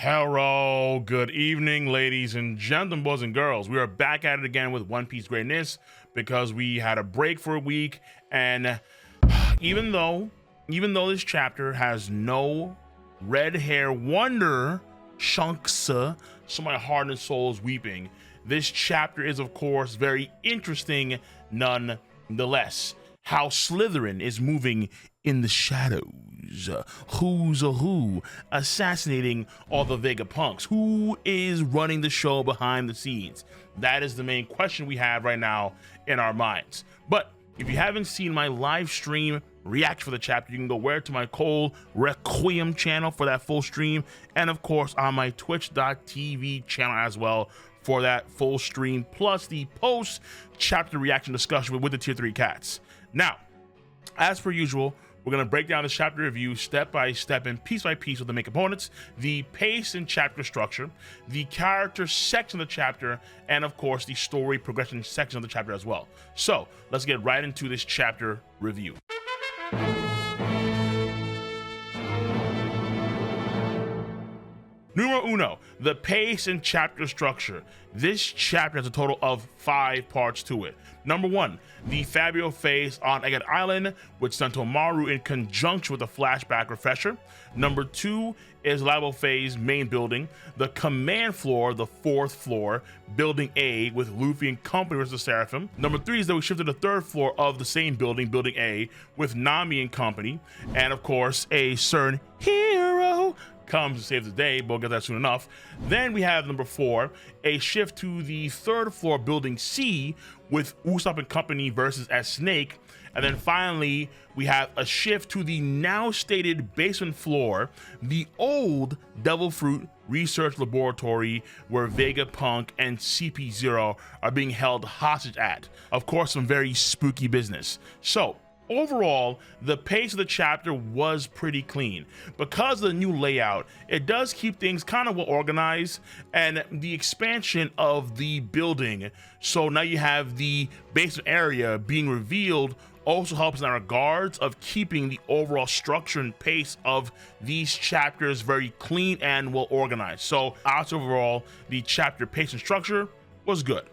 Hello, good evening, ladies and gentlemen, boys and girls. We are back at it again with One Piece greatness because we had a break for a week, and even though this chapter has no red hair wonder Shanks, so my heart and soul is weeping. This chapter is, of course, very interesting nonetheless. How Slytherin is moving in the shadows. Who's a who? Assassinating all the Vegapunks. Who is running the show behind the scenes? That is the main question we have right now in our minds. But if you haven't seen my live stream react for the chapter, you can go where to my Cole Requiem channel for that full stream, and of course on my twitch.tv channel as well for that full stream, plus the post chapter reaction discussion with the tier 3 cats. Now, as per usual, we're going to break down this chapter review step by step and piece by piece with the main components, the pace and chapter structure, the character section of the chapter, and of course the story progression section of the chapter as well. So let's get right into this chapter review. Numero uno, the pace and chapter structure. This chapter has a total of 5 parts to it. Number 1, the Fabio phase on Agate Island with Sentomaru in conjunction with a flashback refresher. Number 2 is Labo phase main building, the command floor, the 4th floor, building A with Luffy and company versus Seraphim. Number 3 is that we shifted to the 3rd floor of the same building, building A, with Nami and company, and of course a certain hero comes to save the day, but we'll get that soon enough. Then we have number 4, a shift to the 3rd floor building C with Usopp and company versus as Snake. And then finally, we have a shift to the now stated basement floor, the old Devil Fruit Research Laboratory where Vegapunk and CP0 are being held hostage at. Of course, some very spooky business. So, overall, the pace of the chapter was pretty clean. Because of the new layout, it does keep things kind of well organized, and the expansion of the building, so now you have the basement area being revealed, also helps in that regards of keeping the overall structure and pace of these chapters very clean and well organized. So overall, the chapter pace and structure was good.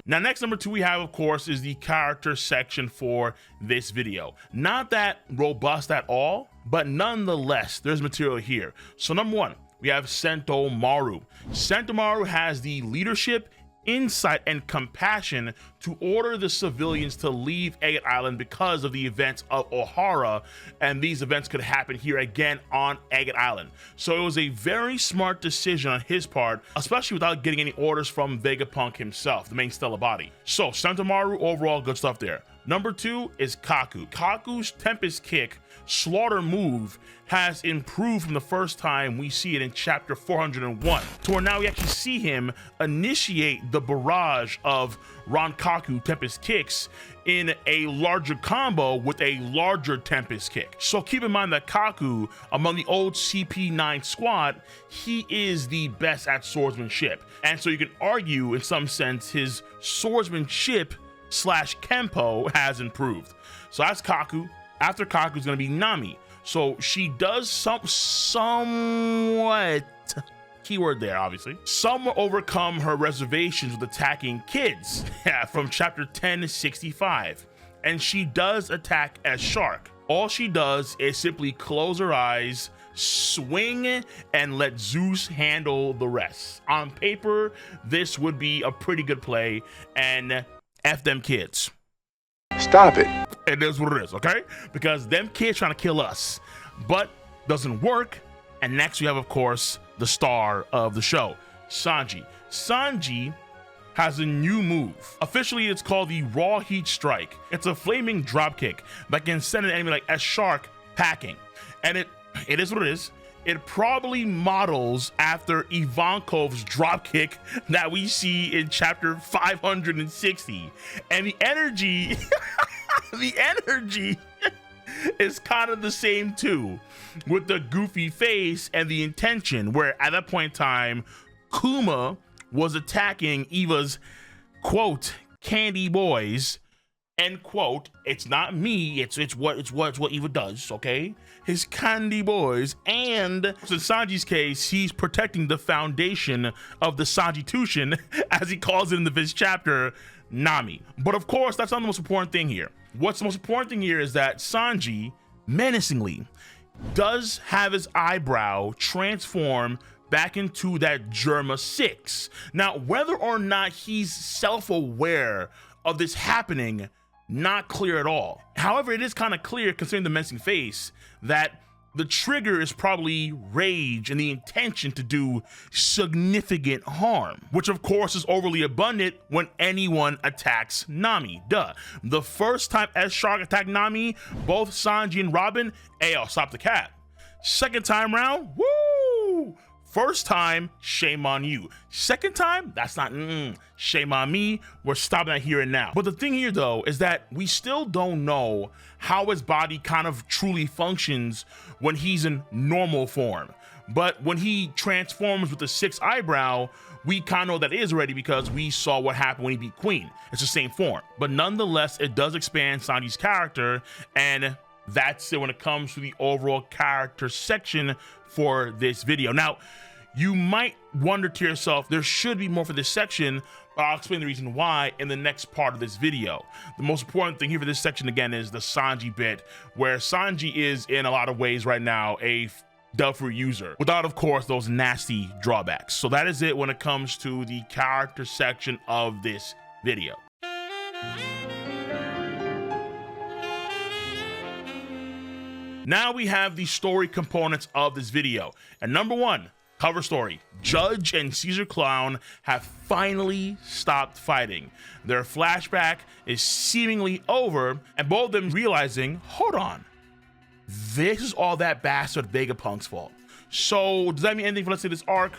Now, next, number 2 we have, of course, is the character section for this video. Not that robust at all, but nonetheless, there's material here. So number 1, we have Sentomaru. Sentomaru has the leadership, insight, and compassion to order the civilians to leave Agate Island because of the events of Ohara, and these events could happen here again on Agate Island. So it was a very smart decision on his part, especially without getting any orders from Vegapunk himself, the main Stella body. So Sentomaru, overall good stuff there. Number 2 is Kaku. Kaku's Tempest Kick slaughter move has improved from the first time we see it in chapter 401, to where now we actually see him initiate the barrage of Rankaku Tempest Kicks in a larger combo with a larger Tempest Kick. So keep in mind that Kaku, among the old CP9 squad, he is the best at swordsmanship. And so you can argue, in some sense, his swordsmanship / Kempo has improved. So that's Kaku. After Kaku is going to be Nami. So she does somewhat, keyword there obviously, somewhat overcome her reservations with attacking kids from chapter 1065. And she does attack as Shark. All she does is simply close her eyes, swing, and let Zeus handle the rest. On paper, this would be a pretty good play, and F them kids. Stop it. It is what it is, okay? Because them kids trying to kill us, but doesn't work. And next we have, of course, the star of the show, Sanji. Sanji has a new move. Officially, it's called the Raw Heat Strike. It's a flaming dropkick that can send an enemy like a shark packing. And it is what it is. It probably models after Ivankov's dropkick that we see in chapter 560. And the energy, the energy is kind of the same too, with the goofy face and the intention, where at that point in time, Kuma was attacking Eva's, quote, candy boys, end quote. It's not me, it's what Eva does, okay? His candy boys. And in Sanji's case, he's protecting the foundation of the Sanjitution, as he calls it in this chapter, Nami. But of course, that's not the most important thing here. What's the most important thing here is that Sanji, menacingly, does have his eyebrow transform back into that Germa 6. Now, whether or not he's self-aware of this happening, not clear at all. However, it is kind of clear, considering the menacing face, that the trigger is probably rage and the intention to do significant harm, which of course is overly abundant when anyone attacks Nami. Duh. The first time S-Shark attacked Nami, both Sanji and Robin, I'll stop the cap. Second time round, woo! First time, shame on you. Second time, that's not, shame on me. We're stopping that here and now. But the thing here though, is that we still don't know how his body kind of truly functions when he's in normal form. But when he transforms with the 6th eyebrow, we kind of know that is already because we saw what happened when he beat Queen. It's the same form. But nonetheless, it does expand Sanji's character, and that's it when it comes to the overall character section for this video. Now, you might wonder to yourself, there should be more for this section, but I'll explain the reason why in the next part of this video. The most important thing here for this section, again, is the Sanji bit, where Sanji is, in a lot of ways right now, a Delphi user, without, of course, those nasty drawbacks. So that is it when it comes to the character section of this video. Now we have the story components of this video. And number one, cover story. Judge and Caesar Clown have finally stopped fighting. Their flashback is seemingly over, and both of them realizing, hold on, this is all that bastard Vegapunk's fault. So does that mean anything for, let's say, this arc?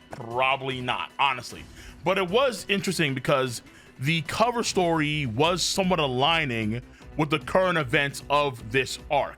Probably not, honestly. But it was interesting because the cover story was somewhat aligning with the current events of this arc.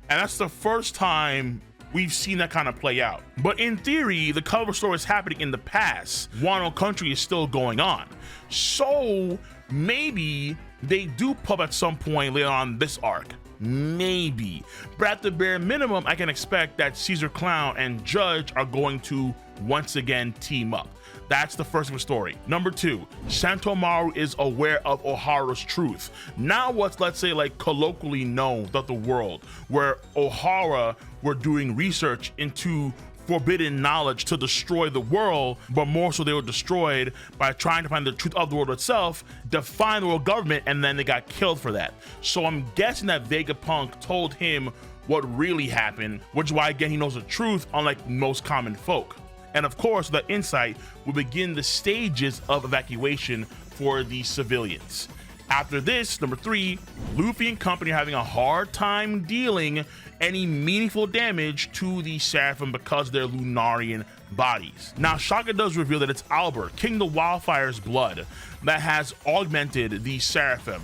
And that's the first time we've seen that kind of play out. But in theory, the cover story is happening in the past. Wano Country is still going on. So maybe they do pop at some point later on this arc. Maybe. But at the bare minimum, I can expect that Caesar Clown and Judge are going to once again team up. That's the first of the story. Number two, Santomaru is aware of Ohara's truth. Now what's, let's say, like colloquially known throughout the world, where Ohara were doing research into forbidden knowledge to destroy the world, but more so they were destroyed by trying to find the truth of the world itself, define the world government, and then they got killed for that. So I'm guessing that Vegapunk told him what really happened, which is why, again, he knows the truth, unlike most common folk. And of course, the insight will begin the stages of evacuation for the civilians. After this, number three, Luffy and company are having a hard time dealing any meaningful damage to the Seraphim because of their Lunarian bodies. Now, Shaka does reveal that it's Albert, King the Wildfire's blood, that has augmented the Seraphim,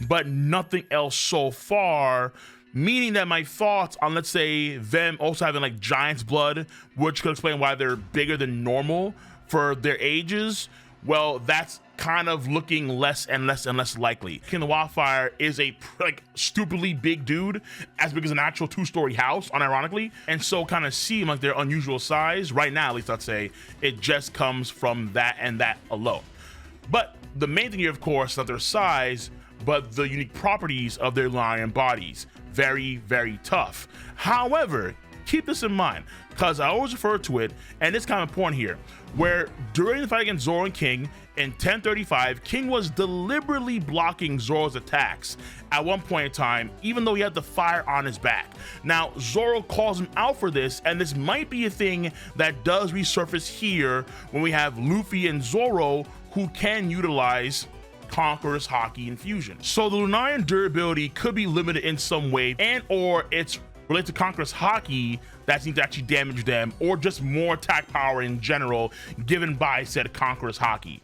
but nothing else so far, meaning that my thoughts on, let's say, them also having like giant's blood, which could explain why they're bigger than normal for their ages, well, that's kind of looking less and less and less likely. King the Wildfire is a like stupidly big dude, as big as an actual 2-story house, unironically, and so kind of seem like their unusual size right now, at least I'd say it just comes from that and that alone. But the main thing here, of course, is not their size, but the unique properties of their lion bodies. Very, very tough. However, keep this in mind, because I always refer to it, and it's kind of important here, where during the fight against Zoro and King in 1035, King was deliberately blocking Zoro's attacks at one point in time, even though he had the fire on his back. Now, Zoro calls him out for this, and this might be a thing that does resurface here when we have Luffy and Zoro who can utilize Conqueror's Haki infusion. So the Lunarian durability could be limited in some way, and or it's related to Conqueror's Haki that seems to actually damage them, or just more attack power in general given by said Conqueror's Haki.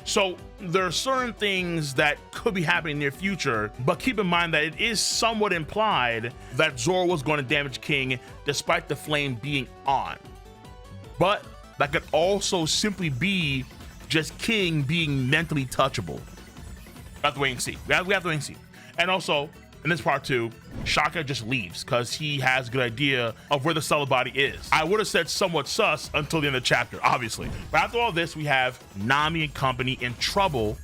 So there are certain things that could be happening in the near future, but keep in mind that it is somewhat implied that Zoro was going to damage King despite the flame being on. But that could also simply be just King being mentally touchable. have to wait and see. We have to wait and see. And also, in this part too, Shaka just leaves because he has a good idea of where the Stellar Body is. I would have said somewhat sus until the end of the chapter, obviously. But after all this, we have Nami and company in trouble,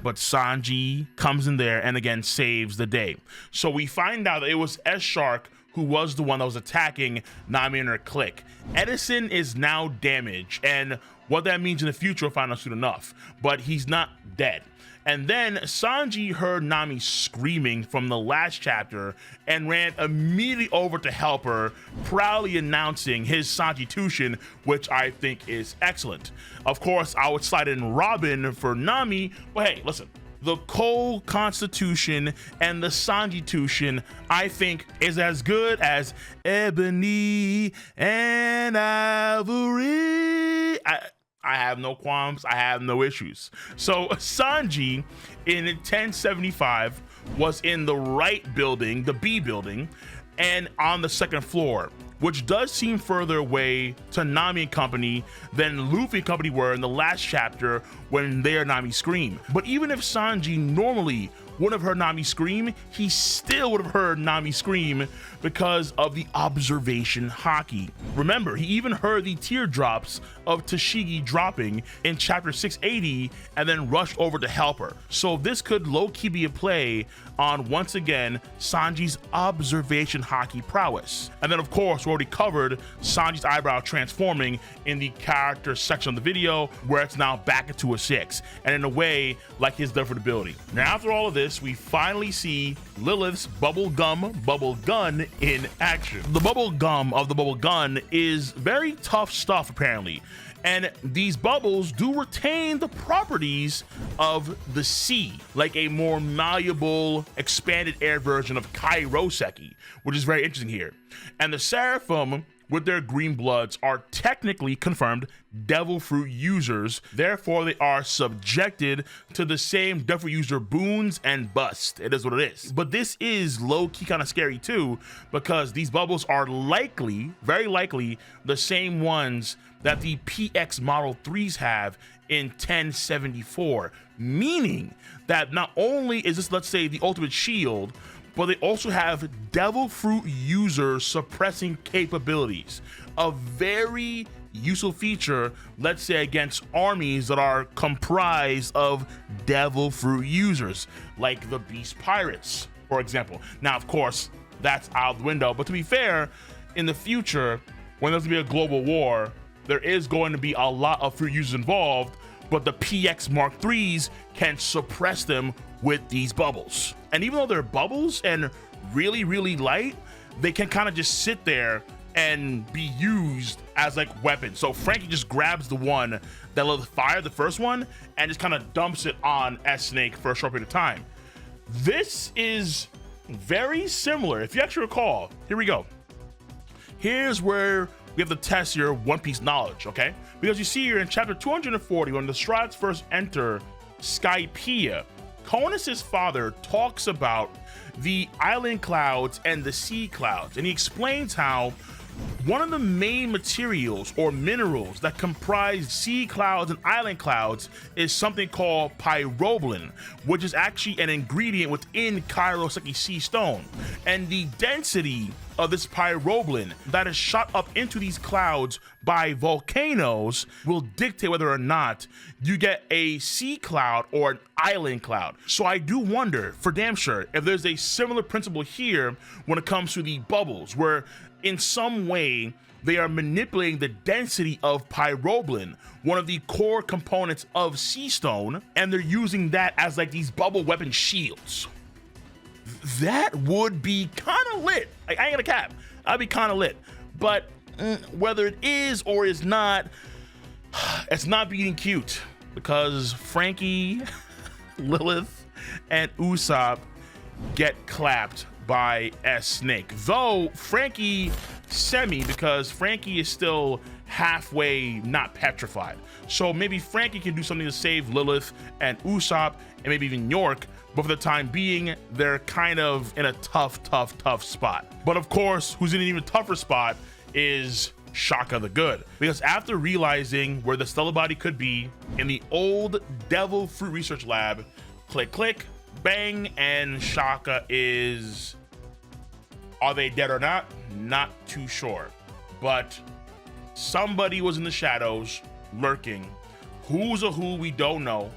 but Sanji comes in there and again saves the day. So we find out that it was S-Shark who was the one that was attacking Nami and her clique. Edison is now damaged, and what that means in the future we'll find out soon enough, but he's not dead. And then Sanji heard Nami screaming from the last chapter and ran immediately over to help her, proudly announcing his Sanji-tushin, which I think is excellent. Of course, I would slide in Robin for Nami, but hey, listen, the Cole Constitution and the Sanji-tushin, I think, is as good as Ebony and Ivory. I have no qualms, I have no issues. So Sanji in 1075 was in the right building, the B building, and on the second floor, which does seem further away to Nami and company than Luffy and company were in the last chapter when they heard Nami scream. But even if Sanji normally wouldn't have heard Nami scream, he still would have heard Nami scream because of the observation haki. Remember, he even heard the teardrops of Tashigi dropping in chapter 680 and then rushed over to help her. So this could low-key be a play on, once again, Sanji's observation haki prowess. And then of course, we already covered Sanji's eyebrow transforming in the character section of the video, where it's now back into a 6, and in a way, like his different ability. Now after all of this, we finally see Lilith's bubble gun in action. The bubble gum of the bubble gun is very tough stuff apparently, and these bubbles do retain the properties of the sea, like a more malleable, expanded air version of Kairoseki, which is very interesting here. And the Seraphim, with their green bloods, are technically confirmed devil fruit users, therefore they are subjected to the same devil fruit user boons and bust. It is what it is. But this is low-key kind of scary too, because these bubbles are likely, very likely, the same ones that the PX Model 3s have in 1074, meaning that not only is this, let's say, the ultimate shield, but they also have devil fruit user suppressing capabilities, a very useful feature, let's say, against armies that are comprised of devil fruit users, like the Beast Pirates, for example. Now, of course, that's out the window, but to be fair, in the future, when there's gonna be a global war, there is going to be a lot of fruit users involved, but the PX Mark IIIs can suppress them with these bubbles. And even though they're bubbles and really, really light, they can kind of just sit there and be used as like weapons. So Frankie just grabs the one that lit the fire, the first one, and just kind of dumps it on S-Snake for a short period of time. This is very similar. If you actually recall, here we go. Here's where we have to test your One Piece knowledge, okay? Because you see here in chapter 240, when the Strides first enter Skypiea, Conus' father talks about the island clouds and the sea clouds, and he explains how one of the main materials or minerals that comprise sea clouds and island clouds is something called pyroblin, which is actually an ingredient within Kairoseki sea stone. And the density of this pyroblin that is shot up into these clouds by volcanoes will dictate whether or not you get a sea cloud or an island cloud. So I do wonder, for damn sure, if there's a similar principle here when it comes to the bubbles, where in some way they are manipulating the density of pyroblin, one of the core components of sea stone, and they're using that as like these bubble weapon shields. That would be kind of lit. Like, I ain't gonna cap, I'd be kind of lit. But whether it is or is not, it's not being cute, because Frankie, Lilith, and Usopp get clapped by S-Snake. Though Frankie semi, because Frankie is still halfway not petrified. So maybe Frankie can do something to save Lilith and Usopp, and maybe even York, but for the time being, they're kind of in a tough spot. But of course, who's in an even tougher spot is Shaka the Good, because after realizing where the Stellar Body could be in the old Devil Fruit Research Lab, click, click, bang, and Shaka is, are they dead or not? Not too sure, but somebody was in the shadows lurking. Who's a who, we don't know.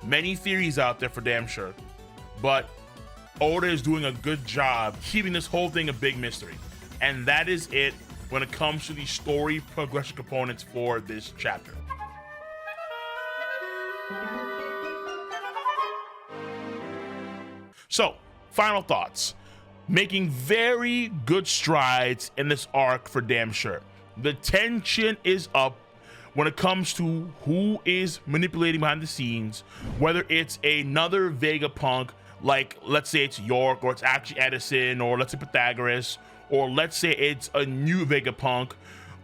Many theories out there for damn sure, but Oda is doing a good job keeping this whole thing a big mystery. And that is it when it comes to the story progression components for this chapter. So, final thoughts. Making very good strides in this arc for damn sure. The tension is up when it comes to who is manipulating behind the scenes, whether it's another Vegapunk, like let's say it's York, or it's actually Edison, or let's say Pythagoras, or let's say it's a new Vegapunk.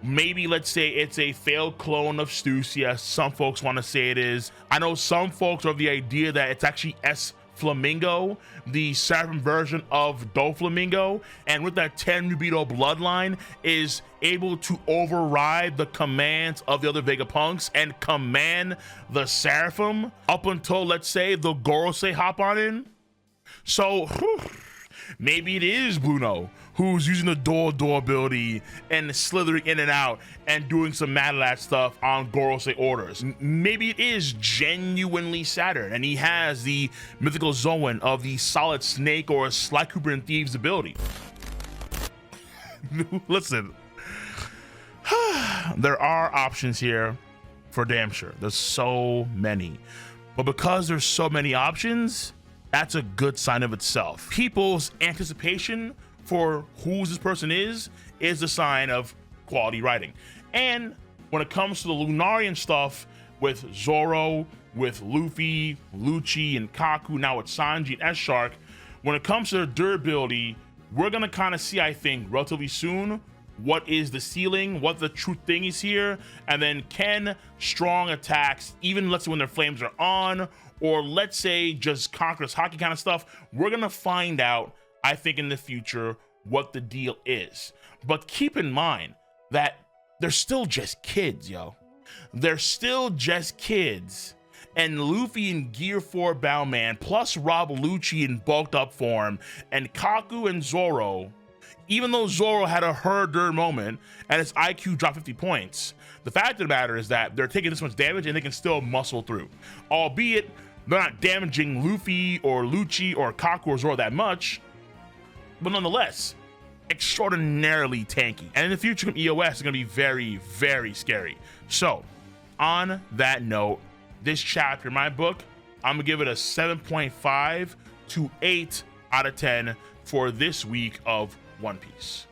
Maybe let's say it's a failed clone of Stussy, as some folks want to say it is. I know some folks are of the idea that it's actually S Flamingo, the Seraphim version of Doflamingo, and with that Tenryubito bloodline is able to override the commands of the other Vegapunks and command the Seraphim up until, let's say, the Gorosei hop on in. So maybe it is Bluno who's using the door ability and slithering in and out and doing some Mad Lad stuff on Gorosei orders. Maybe it is genuinely Saturn and he has the mythical Zoan of the Solid Snake or Sly Cooper and Thieves ability. Listen, there are options here for damn sure. There's so many, but because there's so many options, that's a good sign of itself. People's anticipation for who this person is the sign of quality writing. And when it comes to the Lunarian stuff with Zoro, with Luffy, Lucci, and Kaku, now with Sanji and S-Shark, when it comes to their durability, we're gonna kind of see, I think, relatively soon, what is the ceiling, what the true thing is here, and then can strong attacks, even let's say when their flames are on, or let's say just Conqueror's Haki kind of stuff, we're gonna find out, I think, in the future what the deal is. But keep in mind that they're still just kids, yo. They're still just kids. And Luffy in Gear 4 Bowman, plus Rob Lucci in bulked up form, and Kaku and Zoro, even though Zoro had a herder moment and his IQ dropped 50 points, the fact of the matter is that they're taking this much damage and they can still muscle through. Albeit, they're not damaging Luffy or Lucci or Kaku or Zoro that much, but nonetheless, extraordinarily tanky. And in the future from EOS is gonna be very, very scary. So, on that note, this chapter in my book, I'm gonna give it a 7.5 to 8 out of 10 for this week of One Piece.